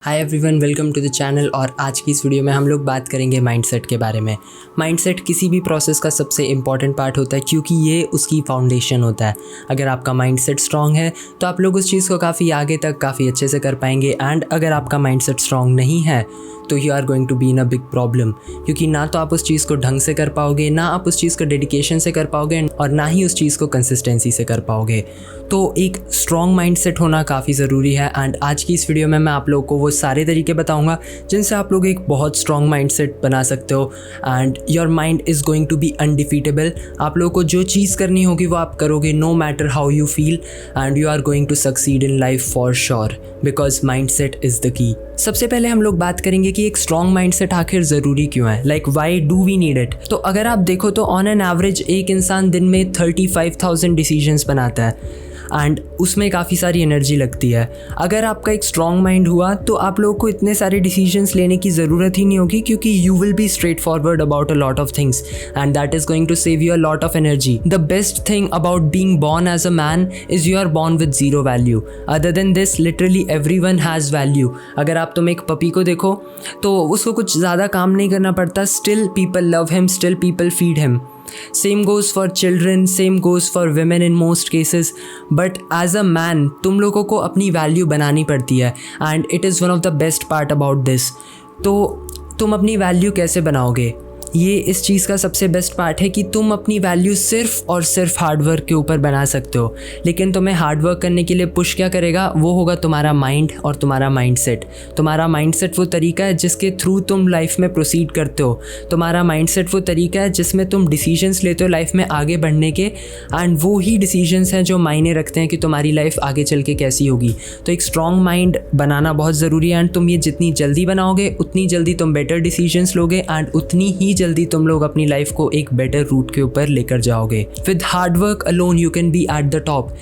Hi everyone, welcome to the channel. और आज की इस वीडियो में हम लोग बात करेंगे माइंडसेट के बारे में। माइंडसेट किसी भी प्रोसेस का सबसे इम्पॉर्टेंट पार्ट होता है क्योंकि ये उसकी फाउंडेशन होता है। अगर आपका माइंडसेट स्ट्रांग है तो आप लोग उस चीज़ को काफ़ी आगे तक काफ़ी अच्छे से कर पाएंगे। एंड अगर आपका माइंडसेट स्ट्रांग नहीं है तो you are going to be in a big problem, क्योंकि ना तो आप उस चीज़ को ढंग से कर पाओगे, ना आप उस चीज़ को डेडिकेशन से कर पाओगे और ना ही उस चीज़ को कंसिस्टेंसी से कर पाओगे। तो एक स्ट्रॉन्ग माइंडसेट होना काफ़ी ज़रूरी है। एंड आज की इस वीडियो में मैं आप लोगों को वो सारे तरीके बताऊंगा जिनसे आप लोग एक बहुत स्ट्रॉन्ग माइंडसेट बना सकते हो and your mind is going to be undefeatable. आप लोगों को जो चीज़ करनी होगी वो आप करोगे, no matter how you feel, and you are going to succeed in life for sure, because mindset is the key. सबसे पहले हम लोग बात करेंगे कि एक स्ट्रॉन्ग माइंडसेट आखिर ज़रूरी क्यों है, like why do we need it. तो अगर आप देखो तो ऑन एन एवरेज एक इंसान दिन में 35,000 डिसीजंस बनाता है एंड उसमें काफ़ी सारी एनर्जी लगती है। अगर आपका एक स्ट्रॉन्ग माइंड हुआ तो आप लोगों को इतने सारे डिसीजंस लेने की ज़रूरत ही नहीं होगी, क्योंकि you will be straight forward about a lot of things and that is going to save you a lot of energy. The best thing about being born as a man is you are born with zero value. Other than this literally everyone has value. अगर आप तुम एक puppy को देखो तो उसको कुछ ज़्यादा काम नहीं करना पड़ता, still people love him, still people feed him. Same goes for children, same goes for women in most cases. But as a man, तुम लोगों को अपनी वैल्यू बनानी पड़ती है and it is one of the best part about this. तो तुम अपनी वैल्यू कैसे बनाओगे? ये इस चीज़ का सबसे बेस्ट पार्ट है कि तुम अपनी वैल्यू सिर्फ और सिर्फ हार्डवर्क के ऊपर बना सकते हो। लेकिन तुम्हें हार्डवर्क करने के लिए पुश क्या करेगा? वो होगा तुम्हारा माइंड और तुम्हारा माइंडसेट। तुम्हारा माइंडसेट वो तरीका है जिसके थ्रू तुम लाइफ में प्रोसीड करते हो। तुम्हारा माइंडसेट वो तरीका है जिसमें तुम डिसीजंस लेते हो लाइफ में आगे बढ़ने के, एंड वो ही डिसीजंस हैं जो मायने रखते हैं कि तुम्हारी लाइफ आगे चल के कैसी होगी। तो एक स्ट्रॉन्ग माइंड बनाना बहुत ज़रूरी है एंड तुम ये जितनी जल्दी बनाओगे उतनी जल्दी तुम बेटर डिसीजंस लोगे एंड उतनी ही जल्दी तुम लोग अपनी लाइफ को एक बेटर रूट के ऊपर लेकर जाओगे। With hard work alone you can B at the top.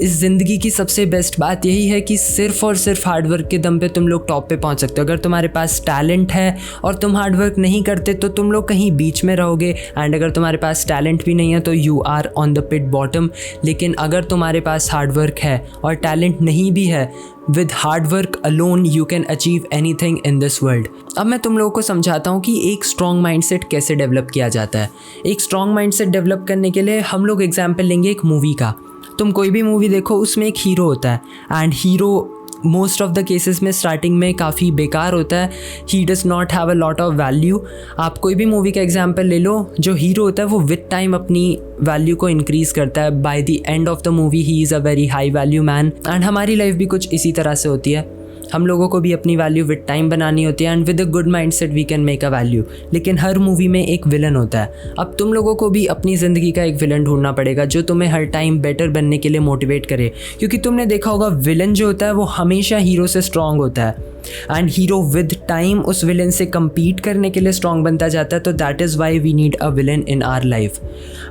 इस ज़िंदगी की सबसे बेस्ट बात यही है कि सिर्फ और सिर्फ हार्डवर्क के दम पे तुम लोग टॉप पे पहुंच सकते हो। अगर तुम्हारे पास टैलेंट है और तुम हार्डवर्क नहीं करते तो तुम लोग कहीं बीच में रहोगे, एंड अगर तुम्हारे पास टैलेंट भी नहीं है तो you are on the pit bottom. लेकिन अगर तुम्हारे पास हार्डवर्क है और टैलेंट नहीं भी है, with hard work alone you can achieve anything in this world. अब मैं तुम लोगों को समझाता हूँ कि एक स्ट्रॉन्ग माइंडसेट कैसे डेवलप किया जाता है। एक स्ट्रॉन्ग माइंडसेट डेवलप करने के लिए हम लोग एग्जाम्पल लेंगे एक मूवी का। तुम कोई भी मूवी देखो, उसमें एक हीरो होता है and hero most of the cases में स्टार्टिंग में काफ़ी बेकार होता है। He does not have a lot of value. आप कोई भी मूवी का एग्जांपल ले लो, जो हीरो होता है वो विद टाइम अपनी वैल्यू को इंक्रीज़ करता है। By the end of the movie he is a very high value man. And हमारी लाइफ भी कुछ इसी तरह से होती है। हम लोगों को भी अपनी वैल्यू विद टाइम बनानी होती है and with a good mindset we can make a value. लेकिन हर मूवी में एक विलन होता है। अब तुम लोगों को भी अपनी ज़िंदगी का एक विलन ढूंढना पड़ेगा जो तुम्हें हर टाइम बेटर बनने के लिए मोटिवेट करे, क्योंकि तुमने देखा होगा विलन जो होता है वो हमेशा हीरो से स्ट्रांग होता है एंड हीरो विद टाइम उस विलन से compete करने के लिए स्ट्रांग बनता जाता है। तो that is why we need a villain in our life.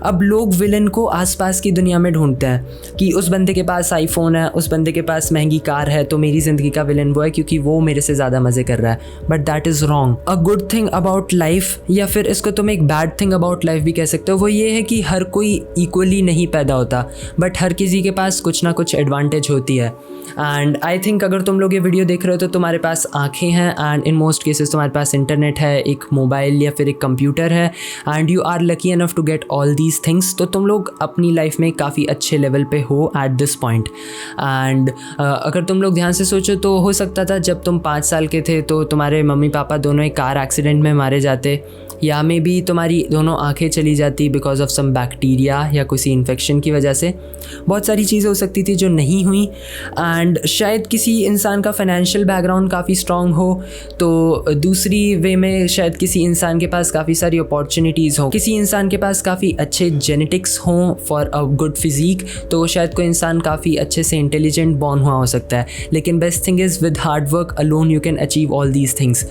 अब लोग विलन को आसपास की दुनिया में ढूंढते हैं कि उस बंदे के पास आईफोन है, उस बंदे के पास महंगी कार है, तो मेरी ज़िंदगी का विलन वो है क्योंकि वो मेरे से ज़्यादा मज़े कर रहा है। But that is wrong. A good thing about life, या फिर इसको तुम एक बैड थिंग अबाउट लाइफ भी कह सकते हो, वो ये है कि हर कोई इक्वली नहीं पैदा होता, बट हर किसी के पास कुछ ना कुछ एडवांटेज होती है। एंड आई थिंक अगर तुम लोग ये वीडियो देख रहे हो तो तुम्हारे पास आंखें हैं एंड इन मोस्ट केसेस तुम्हारे पास इंटरनेट है, एक मोबाइल या फिर एक कंप्यूटर है, and you are lucky enough to get all these things. तो तुम लोग अपनी लाइफ में काफ़ी अच्छे लेवल पे हो एट दिस पॉइंट। एंड अगर तुम लोग ध्यान से सोचो तो हो सकता था जब तुम 5 साल के थे तो तुम्हारे मम्मी पापा दोनों एक कार एक्सीडेंट में मारे जाते, या मे बी तुम्हारी दोनों आंखें चली जाती बिकॉज ऑफ सम बैक्टीरिया या किसी इन्फेक्शन की वजह से। बहुत सारी चीज़ें हो सकती थी जो नहीं हुई। एंड शायद किसी इंसान का फाइनेंशियल बैकग्राउंड काफ़ी स्ट्रॉन्ग हो, तो दूसरी वे में शायद किसी इंसान के पास काफ़ी सारी अपॉर्चुनिटीज़ हो, किसी इंसान के पास काफ़ी अच्छे जेनेटिक्स हों फॉर अ गुड फिजिक, तो शायद कोई इंसान काफ़ी अच्छे से इंटेलिजेंट बॉर्न हुआ हो सकता है। लेकिन best thing is with hard work alone you can achieve all these things.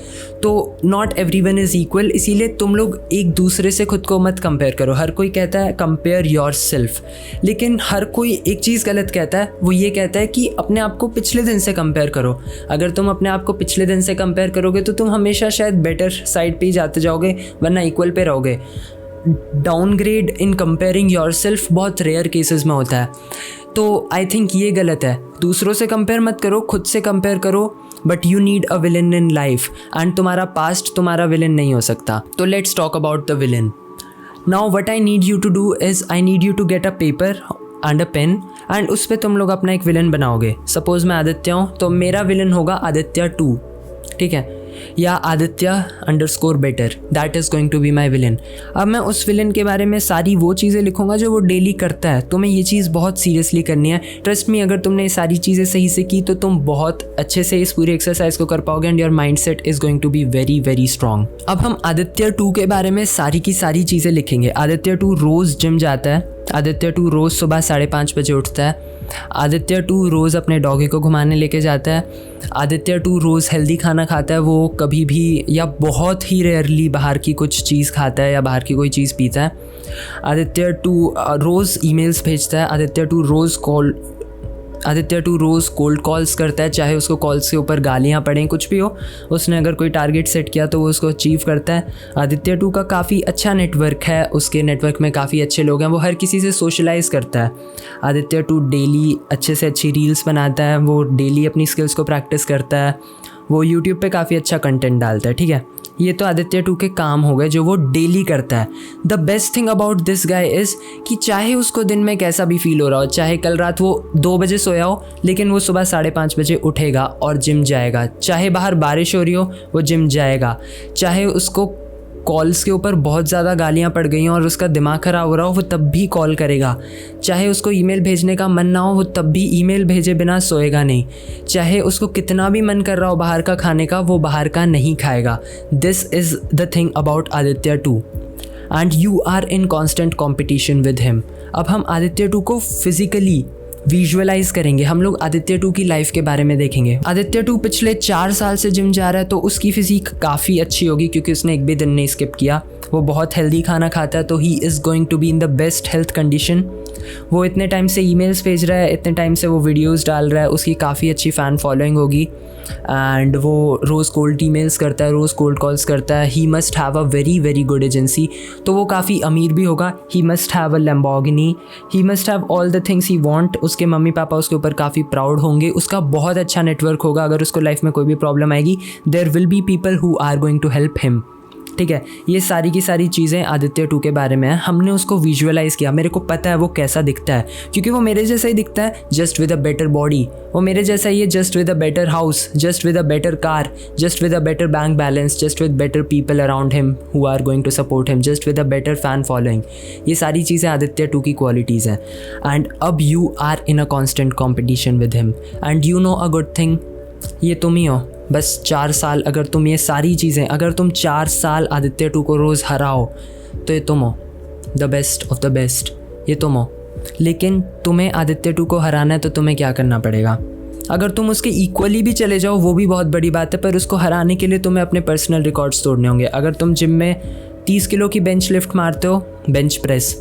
तो नॉट एवरीवन इज़ इक्वल, इसीलिए तुम लोग एक दूसरे से खुद को मत कंपेयर करो। हर कोई कहता है कंपेयर योर सेल्फ, लेकिन हर कोई एक चीज़ गलत कहता है। वो ये कहता है कि अपने आप को पिछले दिन से कंपेयर करो। अगर तुम अपने आप को पिछले दिन से कंपेयर करोगे तो तुम हमेशा शायद बेटर साइड पे ही जाते जाओगे, वरना इक्वल पे रहोगे। Downgrade in comparing your self बहुत रेयर केसेस में होता है। तो आई थिंक ये गलत है। दूसरों से कंपेयर मत करो, खुद से कंपेयर करो। But you need a villain in life and तुम्हारा पास्ट तुम्हारा विलन नहीं हो सकता. तो let's talk about the villain. Now what I need you to do is I need you to get a paper and a pen and उस पर तुम लोग अपना एक विलन बनाओगे. सपोज़ मैं आदित्य हूँ तो मेरा विलन होगा आदित्य 2, ठीक है, या आदित्य_better. That is going to be my villain. अब मैं उस विलन के बारे में सारी वो चीज़ें लिखूंगा जो वो डेली करता है. तुम्हें ये चीज़ बहुत सीरियसली करनी है. ट्रस्ट मी, अगर तुमने ये सारी चीज़ें सही से की तो तुम बहुत अच्छे से इस पूरी एक्सरसाइज को कर पाओगे and your mind set is going to be very very strong. अब हम आदित्य 2 के बारे में सारी की सारी चीज़ें लिखेंगे. आदित्य 2 रोज़ जिम जाता है. आदित्य 2 रोज़ सुबह 5:30 बजे उठता है. आदित्य 2 रोज़ अपने डॉगी को घुमाने लेके जाता है. आदित्य 2 रोज़ हेल्दी खाना खाता है. वो कभी भी या बहुत ही रेयरली बाहर की कुछ चीज़ खाता है या बाहर की कोई चीज़ पीता है. आदित्य 2 रोज़ ईमेल्स भेजता है. आदित्य 2 रोज़ कोल्ड कॉल्स करता है, चाहे उसको कॉल्स के ऊपर गालियाँ पड़ें, कुछ भी हो. उसने अगर कोई टारगेट सेट किया तो वो उसको अचीव करता है. आदित्य 2 का काफ़ी अच्छा नेटवर्क है. उसके नेटवर्क में काफ़ी अच्छे लोग हैं. वो हर किसी से सोशलाइज़ करता है. आदित्य 2 डेली अच्छे से अच्छी रील्स बनाता है. वो डेली अपनी स्किल्स को प्रैक्टिस करता है. वो यूट्यूब पे काफ़ी अच्छा कंटेंट डालता है, ठीक है. ये तो आदित्य 2 के काम हो गए जो वो डेली करता है. The best thing about this guy is कि चाहे उसको दिन में कैसा भी फील हो रहा हो, चाहे कल रात वो 2 बजे सोया हो, लेकिन वो सुबह 5:30 बजे उठेगा और जिम जाएगा. चाहे बाहर बारिश हो रही हो वो जिम जाएगा. चाहे उसको कॉल्स के ऊपर बहुत ज़्यादा गालियाँ पड़ गई हैं और उसका दिमाग ख़राब हो रहा हो, वो तब भी कॉल करेगा. चाहे उसको ईमेल भेजने का मन ना हो, वो तब भी ईमेल भेजे बिना सोएगा नहीं. चाहे उसको कितना भी मन कर रहा हो बाहर का खाने का, वो बाहर का नहीं खाएगा. This is the thing about Aditya 2 and you are in constant competition with him. अब हम आदित्य 2 को फिज़िकली विजुअलाइज करेंगे. हम लोग आदित्य 2 की लाइफ के बारे में देखेंगे. आदित्य 2 पिछले 4 साल से जिम जा रहा है, तो उसकी फिजिक काफ़ी अच्छी होगी क्योंकि उसने एक भी दिन नहीं स्किप किया. वो बहुत हेल्दी खाना खाता है, तो he is going to be in the best health condition. वो इतने टाइम से ईमेल्स भेज रहा है, इतने टाइम से वो वीडियोस डाल रहा है. उसकी काफ़ी अच्छी फ़ैन फॉलोइंग होगी एंड वो रोज़ कोल्ड ईमेल्स करता है, रोज़ कोल्ड कॉल्स करता है. He must have a very very good agency. तो वो काफ़ी अमीर भी होगा. He must have a Lamborghini. He must have all the things he want. उसके मम्मी पापा उसके ऊपर काफ़ी प्राउड होंगे. उसका बहुत अच्छा नेटवर्क होगा. अगर उसको लाइफ में कोई भी प्रॉब्लम आएगी, there will be people who are going to help him, ठीक है. ये सारी की सारी चीज़ें आदित्य 2 के बारे में है. हमने उसको विजुअलाइज़ किया. मेरे को पता है वो कैसा दिखता है, क्योंकि वो मेरे जैसा ही दिखता है, just with a better body. वो मेरे जैसा ही है, just with a better house, just with a better car, just with a better bank balance, just with better people around him who are going to support him, just with a better fan following. ये सारी चीज़ें आदित्य 2 की qualities हैं. And अब you are in a constant competition with him and you know a good thing, ये तुम ही हो. बस 4 साल अगर तुम ये सारी चीज़ें, अगर तुम 4 साल आदित्य 2 को रोज़ हराओ तो ये तुम हो. The best of the best, ये तुम हो. लेकिन तुम्हें आदित्य 2 को हराना है तो तुम्हें क्या करना पड़ेगा? अगर तुम उसके इक्वली भी चले जाओ वो भी बहुत बड़ी बात है, पर उसको हराने के लिए तुम्हें अपने पर्सनल रिकॉर्ड्स तोड़ने होंगे. अगर तुम जिम में 30 किलो की बेंच लिफ्ट मारते हो, बेंच प्रेस,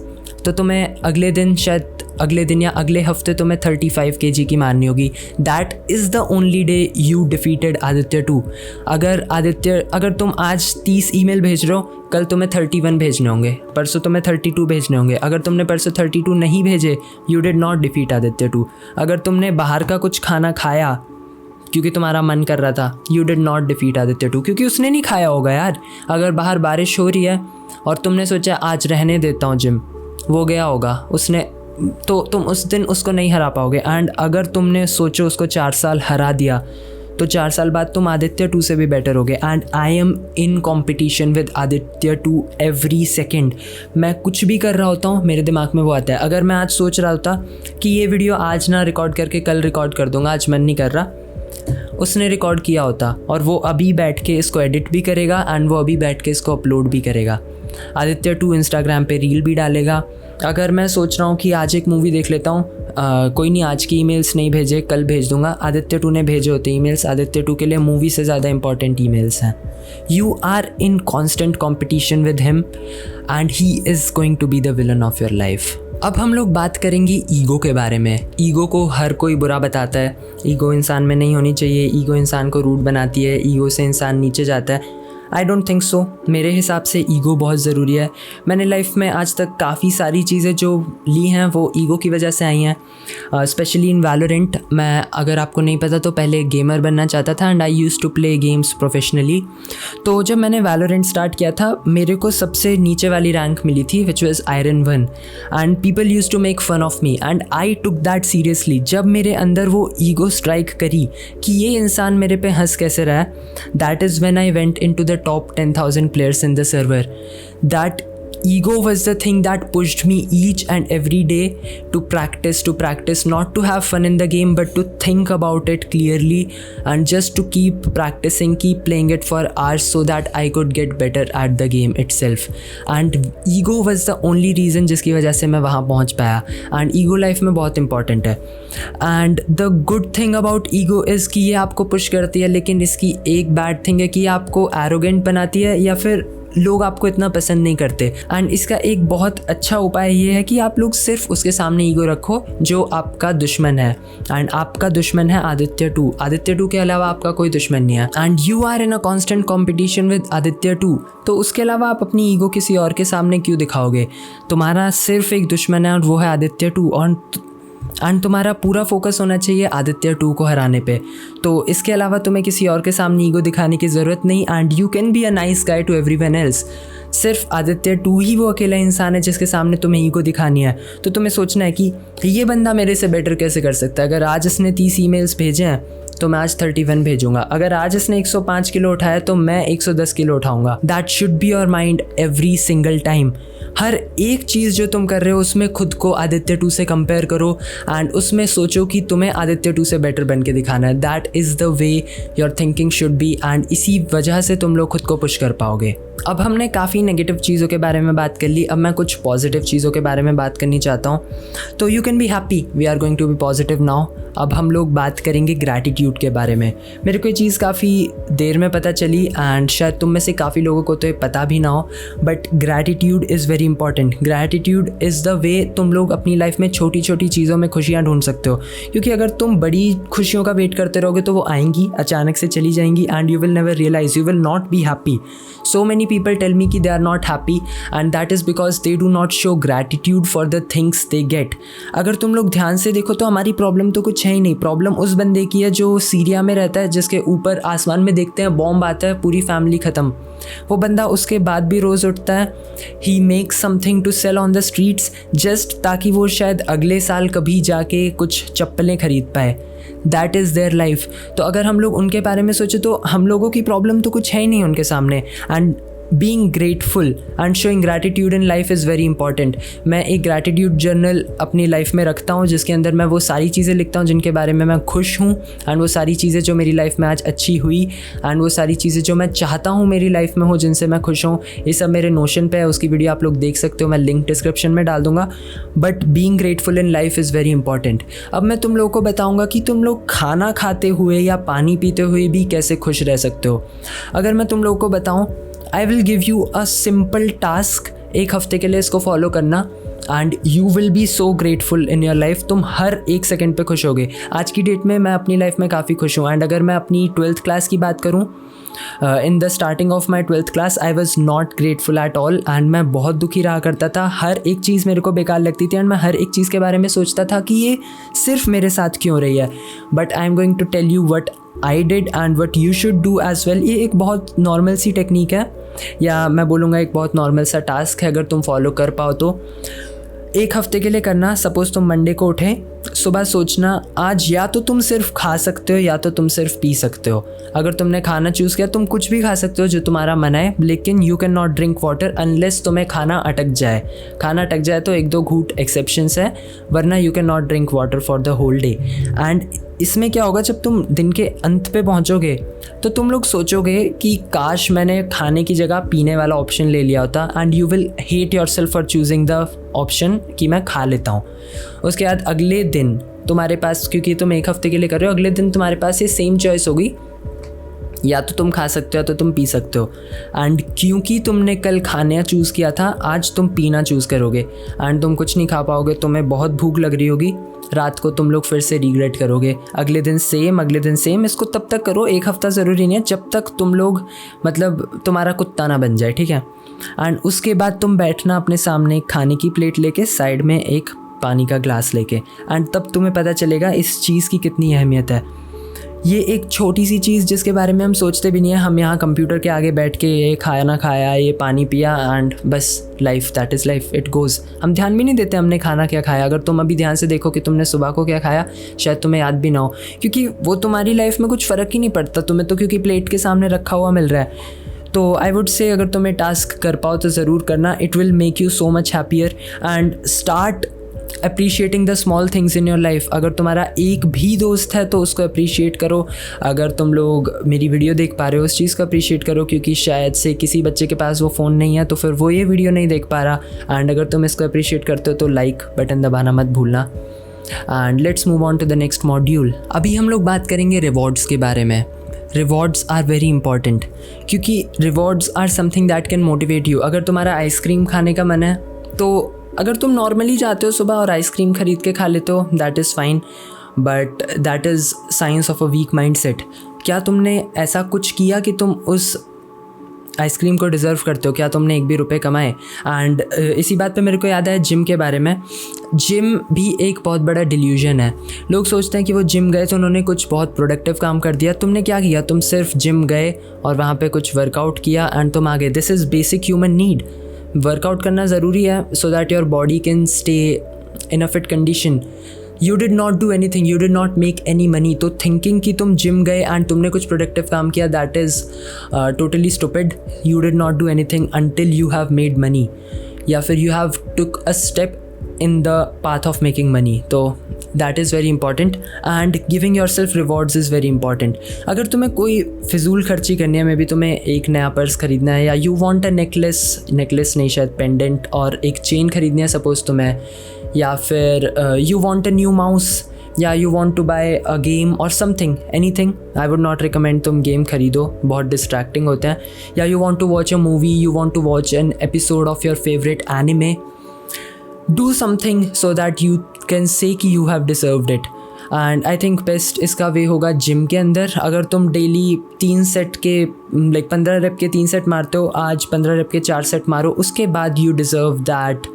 तो तुम्हें अगले दिन, शायद अगले दिन या अगले हफ्ते तुम्हें 35 kg की मारनी होगी. That is the only day you defeated Aditya 2. अगर तुम आज 30 ईमेल भेज रहे हो, कल तुम्हें 31 भेजने होंगे, परसों तुम्हें 32 भेजने होंगे. अगर तुमने परसों 32 नहीं भेजे, you did not defeat Aditya 2. अगर तुमने बाहर का कुछ खाना खाया क्योंकि तुम्हारा मन कर रहा था, you did not defeat Aditya 2, क्योंकि उसने नहीं खाया होगा यार. अगर बाहर बारिश हो रही है और तुमने सोचा आज रहने देता हूँ जिम, वो गया होगा उसने, तो तुम उस दिन उसको नहीं हरा पाओगे. एंड अगर तुमने सोचो उसको 4 साल हरा दिया, तो 4 साल बाद तुम आदित्य 2 से भी बेटर होगे. And I am in competition with Aditya 2 every second. मैं कुछ भी कर रहा होता हूँ, मेरे दिमाग में वो आता है. अगर मैं आज सोच रहा होता कि ये वीडियो आज ना रिकॉर्ड करके कल रिकॉर्ड कर दूंगा, आज मन नहीं कर रहा, उसने रिकॉर्ड किया होता और वो अभी बैठ के इसको एडिट भी करेगा एंड वो अभी बैठ के इसको अपलोड भी करेगा. आदित्य 2 इंस्टाग्राम पे रील भी डालेगा. अगर मैं सोच रहा हूँ कि आज एक मूवी देख लेता हूँ, कोई नहीं, आज की ईमेल्स नहीं भेजे, कल भेज दूंगा. आदित्य 2 ने भेजे होते ईमेल्स. आदित्य 2 के लिए मूवी से ज़्यादा इंपॉर्टेंट ईमेल्स हैं. You are in constant competition with him and he is going to be the villain of your life. अब हम लोग बात करेंगे ईगो के बारे में. ईगो को हर कोई बुरा बताता है. ईगो इंसान में नहीं होनी चाहिए. ईगो इंसान को रूड बनाती है. ईगो से इंसान नीचे जाता है. I don't think so. मेरे हिसाब से ईगो बहुत ज़रूरी है। मैंने लाइफ में आज तक काफ़ी सारी चीज़ें जो ली हैं वो ईगो की वजह से आई हैं। स्पेशली इन वैलोरेंट, मैं अगर आपको नहीं पता तो पहले गेमर बनना चाहता था and I used to play games professionally. तो जब मैंने वैलोरेंट स्टार्ट किया था मेरे को सबसे नीचे वाली रैंक मिली थी which was iron 1 and people used to make fun of me and I took that seriously. जब मेरे अंदर वो ईगो स्ट्राइक करी कि ये इंसान मेरे पे हंस कैसे रहा है, that is when I went into the top 10,000 players in the server. That ego was the thing that pushed me each and every day to practice, not to have fun in the game but to think about it clearly and just to keep practicing, keep playing it for hours so that I could get better at the game itself. And ego was the only reason जिसकी वजह से मैं वहाँ पहुँच पाया। and ego life में बहुत important है। and the good thing about ego is कि ये आपको push करती है, लेकिन इसकी एक bad thing है कि ये आपको arrogant बनाती है या फिर लोग आपको इतना पसंद नहीं करते। एंड इसका एक बहुत अच्छा उपाय ये है कि आप लोग सिर्फ उसके सामने ईगो रखो जो आपका दुश्मन है। एंड आपका दुश्मन है आदित्य 2। आदित्य 2 के अलावा आपका कोई दुश्मन नहीं है and you are in a constant competition with Aditya 2। तो उसके अलावा आप अपनी ईगो किसी और के सामने क्यों दिखाओगे? तुम्हारा सिर्फ एक दुश्मन है और वो है आदित्य 2 एंड तुम्हारा पूरा फोकस होना चाहिए आदित्य 2 को हराने पे। तो इसके अलावा तुम्हें किसी और के सामने ईगो दिखाने की ज़रूरत नहीं and you can be a nice guy to everyone else. सिर्फ आदित्य 2 ही वो अकेला इंसान है जिसके सामने तुम्हें ईगो दिखानी है। तो तुम्हें सोचना है कि ये बंदा मेरे से बेटर कैसे कर सकता है। अगर आज इसने 30 ईमेल्स भेजे हैं तो मैं आज 31 भेजूंगा। अगर आज इसने 105 किलो उठाया तो मैं 110 किलो उठाऊंगा। That should be your mind every single time. हर एक चीज़ जो तुम कर रहे हो उसमें खुद को आदित्य 2 से कंपेयर करो एंड उसमें सोचो कि तुम्हें आदित्य 2 से बेटर बन के दिखाना है। That is the way your thinking should be and इसी वजह से तुम लोग खुद को पुश कर पाओगे। अब हमने काफ़ी नेगेटिव चीज़ों के बारे में बात कर ली, अब मैं कुछ पॉजिटिव चीज़ों के बारे में बात करनी चाहता हूँ। तो you can be happy, we are going to be positive now. अब हम लोग बात करेंगे ग्रैटिट्यूड के बारे में। मेरे को ये चीज़ काफ़ी देर में पता चली एंड शायद तुम में से काफ़ी लोगों को तो ये पता भी ना हो, but gratitude is very important. Gratitude is the way तुम लोग अपनी लाइफ में छोटी छोटी चीज़ों में खुशियाँ ढूंढ सकते हो, क्योंकि अगर तुम बड़ी खुशियों का वेट करते रहोगे तो वो आएंगी, अचानक से चली जाएंगी and you will never realize, you will not be happy. So many people tell me कि they are not happy and that is because they do not show gratitude for the things they get। अगर तुम लोग ध्यान से देखो तो हमारी problem तो कुछ है ही नहीं। प्रॉब्लम उस बंदे की है जो सीरिया में रहता है, जिसके ऊपर आसमान में देखते हैं बॉम्ब आता है, पूरी फैमिली ख़त्म। वो बंदा उसके बाद भी रोज़ उठता है, he makes something to sell on the streets just ताकि वो शायद अगले साल कभी जाके कुछ चप्पलें खरीद पाए। That is their life. तो अगर हम लोग उनके बारे में सोचें तो हम लोगों की प्रॉब्लम तो कुछ है ही नहीं उनके सामने। And being grateful and showing gratitude in life is very important। मैं एक gratitude journal अपनी लाइफ में रखता हूँ जिसके अंदर मैं वो सारी चीज़ें लिखता हूँ जिनके बारे में मैं खुश हूँ एंड वो सारी चीज़ें जो मेरी लाइफ में आज अच्छी हुई एंड वो सारी चीज़ें जो मैं चाहता हूँ मेरी लाइफ में हो, जिनसे मैं खुश हूँ। ये सब मेरे नोशन पे है, उसकी वीडियो आप लोग देख सकते हो, मैं लिंक डिस्क्रिप्शन में डाल दूँगा। But being grateful in life is very important. अब मैं तुम लोगों को बताऊँगा कि तुम लोग खाना खाते हुए या पानी पीते हुए भी कैसे खुश रह सकते हो। अगर मैं तुम लोगों को बताऊँ, I will give you a simple task, एक हफ्ते के लिए इसको फॉलो करना and you will B so grateful in your life. तुम हर एक सेकंड पे खुश होगे। आज की डेट में मैं अपनी लाइफ में काफ़ी खुश हूँ एंड अगर मैं अपनी 12th क्लास की बात करूँ, in the starting of my 12th class I was not grateful at all and मैं बहुत दुखी रहा करता था। हर एक चीज़ मेरे को बेकार लगती थी एंड मैं हर एक चीज़ के बारे में सोचता था कि ये सिर्फ मेरे साथ क्यों रही है। But I am going to tell you what I did and what you should do as well. ये एक बहुत नॉर्मल सी टेक्निक है, या मैं बोलूँगा एक बहुत नॉर्मल सा टास्क है। अगर तुम फॉलो कर पाओ तो एक हफ्ते के लिए करना। सपोज़ तुम मंडे को उठे, सुबह सोचना आज या तो तुम सिर्फ खा सकते हो या तो तुम सिर्फ पी सकते हो। अगर तुमने खाना चूज़ किया तुम कुछ भी खा सकते हो जो तुम्हारा मन है, लेकिन you can not drink water unless तुम्हें खाना अटक जाए। खाना अटक जाए तो 1-2 घूंट एक्सेप्शंस है, वरना you can not drink water for the whole day. And इसमें क्या होगा, जब तुम दिन के अंत पे पहुंचोगे तो तुम लोग सोचोगे कि काश मैंने खाने की जगह पीने वाला ऑप्शन ले लिया होता and you will hate your self for choosing the option कि मैं खा लेता हूँ। उसके बाद अगले दिन तुम्हारे पास, क्योंकि तुम एक हफ्ते के लिए कर रहे हो, अगले दिन तुम्हारे पास ये सेम चॉइस होगी, या तो तुम खा सकते हो या तो तुम पी सकते हो। एंड क्योंकि तुमने कल खाना चूज़ किया था, आज तुम पीना चूज़ करोगे एंड तुम कुछ नहीं खा पाओगे। तुम्हें बहुत भूख लग रही होगी रात को तुम लोग फिर से रिग्रेट करोगे, अगले दिन सेम। इसको तब तक करो, एक हफ़्ता ज़रूरी नहीं है, जब तक तुम लोग मतलब तुम्हारा कुत्ता ना बन जाए, ठीक है। एंड उसके बाद तुम बैठना अपने सामने एक खाने की प्लेट लेके, साइड में एक पानी का ग्लास लेके, एंड तब तुम्हें पता चलेगा इस चीज़ की कितनी अहमियत है। ये एक छोटी सी चीज़ जिसके बारे में हम सोचते भी नहीं है, हम यहाँ कंप्यूटर के आगे बैठ के ये खाना खाया, ये पानी पिया एंड बस life, that is life, it goes. हम ध्यान भी नहीं देते हमने खाना क्या खाया। अगर तुम अभी ध्यान से देखो कि तुमने सुबह को क्या खाया, शायद तुम्हें याद भी ना हो, क्योंकि वो तुम्हारी लाइफ में कुछ फ़र्क ही नहीं पड़ता तुम्हें तो, क्योंकि प्लेट के सामने रखा हुआ मिल रहा है। तो आई वुड से अगर तुम्हें टास्क कर पाओ तो ज़रूर करना, it will make you so much happier and start appreciating the small things in your life. अगर तुम्हारा एक भी दोस्त है तो उसको अप्रिशिएट करो। अगर तुम लोग मेरी वीडियो देख पा रहे हो उस चीज़ को अप्रिशिएट करो, क्योंकि शायद से किसी बच्चे के पास वो फ़ोन नहीं है तो फिर वो ये वीडियो नहीं देख पा रहा। एंड अगर तुम इसको अप्रिशिएट करते हो तो लाइक बटन दबाना मत भूलना। And let's move on to the next module. अभी हम लोग बात करेंगे रिवॉर्ड्स के बारे में। रिवॉर्ड्स आर वेरी इंपॉर्टेंट, क्योंकि rewards are something that can motivate you. अगर तुम्हारा आइसक्रीम खाने का मन है तो अगर तुम नॉर्मली जाते हो सुबह और आइसक्रीम ख़रीद के खा लेते हो, that is fine, but that is science of a week mindset. क्या तुमने ऐसा कुछ किया कि तुम उस आइसक्रीम को डिज़र्व करते हो? क्या तुमने एक भी रुपए कमाए? एंड इसी बात पे मेरे को याद है जिम के बारे में। जिम भी एक बहुत बड़ा डिल्यूजन है। लोग सोचते हैं कि वो जिम गए तो उन्होंने कुछ बहुत प्रोडक्टिव काम कर दिया। तुमने क्या किया? तुम सिर्फ जिम गए और वहाँ पे कुछ वर्कआउट किया एंड तुम आ गए। This is basic human need. Workout करना ज़रूरी है so that your body can stay in a fit condition. You did not do any thing, you did not make any money. तो थिंकिंग कि तुम gym गए and तुमने कुछ productive काम किया, that is totally stupid. You did not do any thing until you have made money, या फिर you have took a step in the path of making money. तो that is very important and giving yourself rewards is very important. अगर तुम्हें कोई फिजूल खर्ची करनी है, मे बी तुम्हें एक नया पर्स खरीदना है, या you want a necklace नहीं शायद पेंडेंट और एक चेन खरीदनी है सपोज तुम्हें, या फिर you want a new mouse, या you want to buy a game or something, anything, I would not recommend तुम गेम खरीदो, बहुत distracting होते हैं। या you want to watch a movie, you want to watch an episode of your favorite anime, do something so that you can say कि you have deserved it. And I think best इसका वे होगा gym के अंदर। अगर तुम daily 3 set के 15 rape के 3 set मारते हो, आज 15 रेप के 4 सेट मारो, उसके बाद you deserve that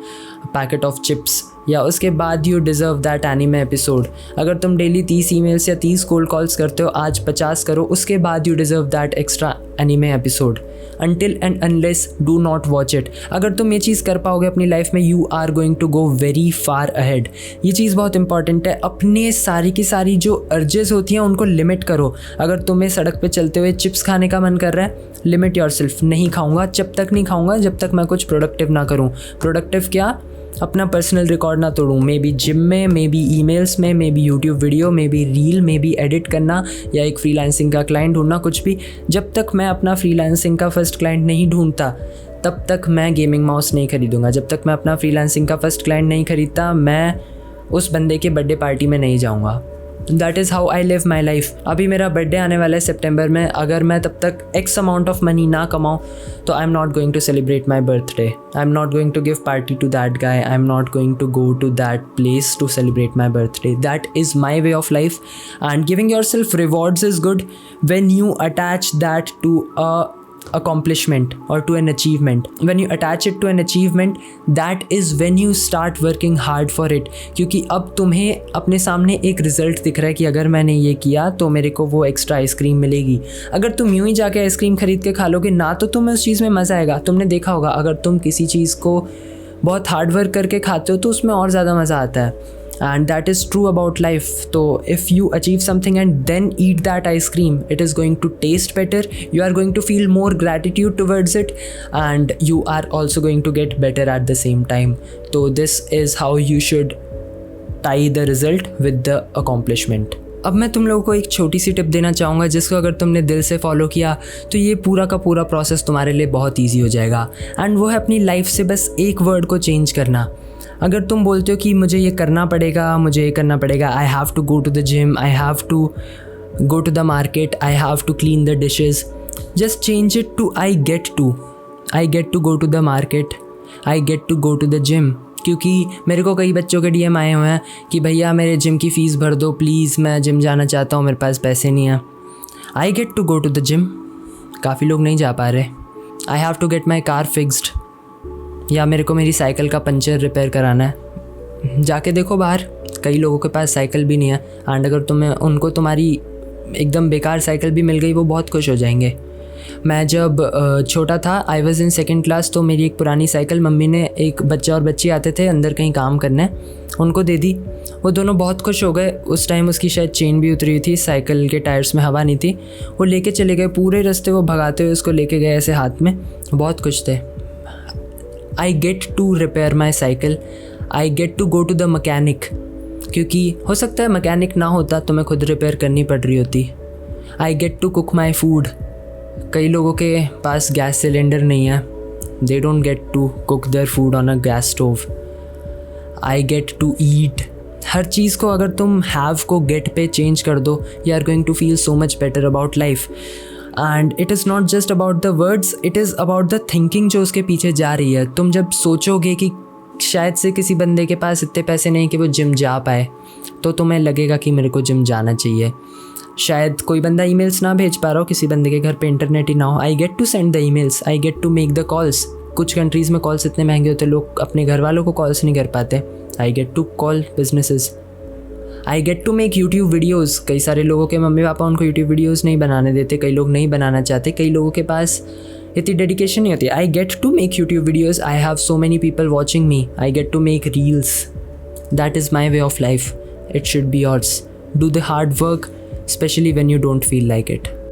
packet of chips, या उसके बाद you deserve that anime episode. अगर तुम डेली 30 ईमेल्स या 30 कोल्ड कॉल्स करते हो, आज 50 करो, उसके बाद you deserve that extra anime episode. Until and unless do not watch it. अगर तुम ये चीज़ कर पाओगे अपनी लाइफ में, you are going to go very far ahead. ये चीज़ बहुत इंपॉर्टेंट है। अपने सारी की सारी जो अर्जेस होती हैं उनको लिमिट करो। अगर तुम्हें सड़क पे चलते हुए चिप्स खाने का मन कर रहा है, लिमिट योरसेल्फ। नहीं खाऊंगा, जब तक नहीं खाऊंगा जब तक मैं कुछ प्रोडक्टिव ना करूँ। प्रोडक्टिव क्या? अपना पर्सनल रिकॉर्ड ना तोड़ूँ। मे बी जिम में, मे बी ईमेल्स में, may be YouTube video, may be reel, may be edit करना, या एक फ्रीलांसिंग का क्लाइंट ढूंढना, कुछ भी। जब तक मैं अपना फ्रीलांसिंग का फर्स्ट क्लाइंट नहीं ढूंढता तब तक मैं गेमिंग माउस नहीं खरीदूंगा। जब तक मैं अपना फ्रीलांसिंग का फर्स्ट क्लाइंट नहीं खरीदता, मैं उस बंदे के बर्थडे पार्टी में नहीं जाऊँगा। That is how I live my life. अभी मेरा बर्थडे आने वाला है सितंबर में। अगर मैं तब तक एक्स अमाउंट ऑफ मनी ना कमाऊँ तो I am not going to celebrate my birthday. I am not going to give party to that guy. I am not going to go to that place to celebrate my birthday. That is my way of life. And giving yourself rewards is good when you attach that to a accomplishment or to an achievement. When you attach it to an achievement, that is when you start working hard for it. क्योंकि अब तुम्हें अपने सामने एक result दिख रहा है कि अगर मैंने ये किया तो मेरे को वो एक्स्ट्रा आइसक्रीम मिलेगी। अगर तुम यूं ही जाके आइसक्रीम खरीद के खा लोगे ना, तो तुम्हें उस चीज़ में मज़ा आएगा। तुमने देखा होगा अगर तुम किसी चीज़ को बहुत हार्ड वर्क करके खाते हो तो उसमें और ज़्यादा मज़ा आता है। And that is true about life. So if you achieve something and then eat that ice cream, it is going to taste better. You are going to feel more gratitude towards it, and you are also going to get better at the same time. So this is how you should tie the result with the accomplishment. अब मैं तुम लोगों को एक छोटी सी tip देना चाहूँगा जिसको अगर तुमने दिल से फॉलो किया तो ये पूरा का पूरा प्रोसेस तुम्हारे लिए बहुत ईजी हो जाएगा। एंड वो है अपनी लाइफ से बस एक वर्ड को चेंज करना। अगर तुम बोलते हो कि मुझे ये करना पड़ेगा, I have to go to the gym, I have to go to the market, I have to clean the dishes, just change it to I get to go to the market, I get to go to the gym. क्योंकि मेरे को कई बच्चों के DM आए हुए हैं कि भैया मेरे जिम की फ़ीस भर दो प्लीज़, मैं जिम जाना चाहता हूँ, मेरे पास पैसे नहीं हैं। I get to go to the gym, काफ़ी लोग नहीं जा पा रहे। I have to get my car fixed, या मेरे को मेरी साइकिल का पंचर रिपेयर कराना है। जाके देखो बाहर, कई लोगों के पास साइकिल भी नहीं है, एंड अगर उनको तुम्हारी एकदम बेकार साइकिल भी मिल गई, वो बहुत खुश हो जाएंगे। मैं जब छोटा था, I was in 2nd class, तो मेरी एक पुरानी साइकिल मम्मी ने, एक बच्चा और बच्ची आते थे अंदर कहीं काम करने, उनको दे दी। वो दोनों बहुत खुश हो गए। उस टाइम उसकी शायद चेन भी उतरी हुई थी, साइकिल के टायर्स में हवा नहीं थी। वो लेके चले गए, पूरे रास्ते वो भगाते हुए उसको लेके गए ऐसे हाथ में, बहुत खुश थे। I get to repair my cycle, I get to go to the mechanic, क्योंकि हो सकता है मैकेनिक ना होता तो मैं खुद रिपेयर करनी पड़ रही होती। I get to cook my food, कई लोगों के पास गैस सिलेंडर नहीं है, they don't get to cook their food on a gas stove. I get to eat, हर चीज़ को अगर तुम हैव को गेट पे चेंज कर दो, you are going to feel so much better about life. And it is not just about the words, it is about the thinking जो उसके पीछे जा रही है। तुम जब सोचोगे कि शायद से किसी बंदे के पास इतने पैसे नहीं कि वो जिम जा पाए, तो तुम्हें लगेगा कि मेरे को जिम जाना चाहिए। शायद कोई बंदा ईमेल्स ना भेज पा रहा हो, किसी बंदे के घर पे इंटरनेट ही ना हो, I get to send the emails, I get to make the calls. कुछ कंट्रीज़ में कॉल्स इतने महंगे होते, लोग अपने घर वालों को कॉल्स नहीं कर पाते। I get to call businesses, I get to make YouTube videos. कई सारे लोगों के मम्मी पापा उनको यूट्यूब वीडियोज़ नहीं बनाने देते, कई लोग नहीं बनाना चाहते, कई लोगों के पास इतनी डेडिकेशन नहीं होती। I get to make YouTube videos, I have so many people watching me, I get to make reels. That is my way of life, it should be yours. Do the hard work, especially when you don't feel like it.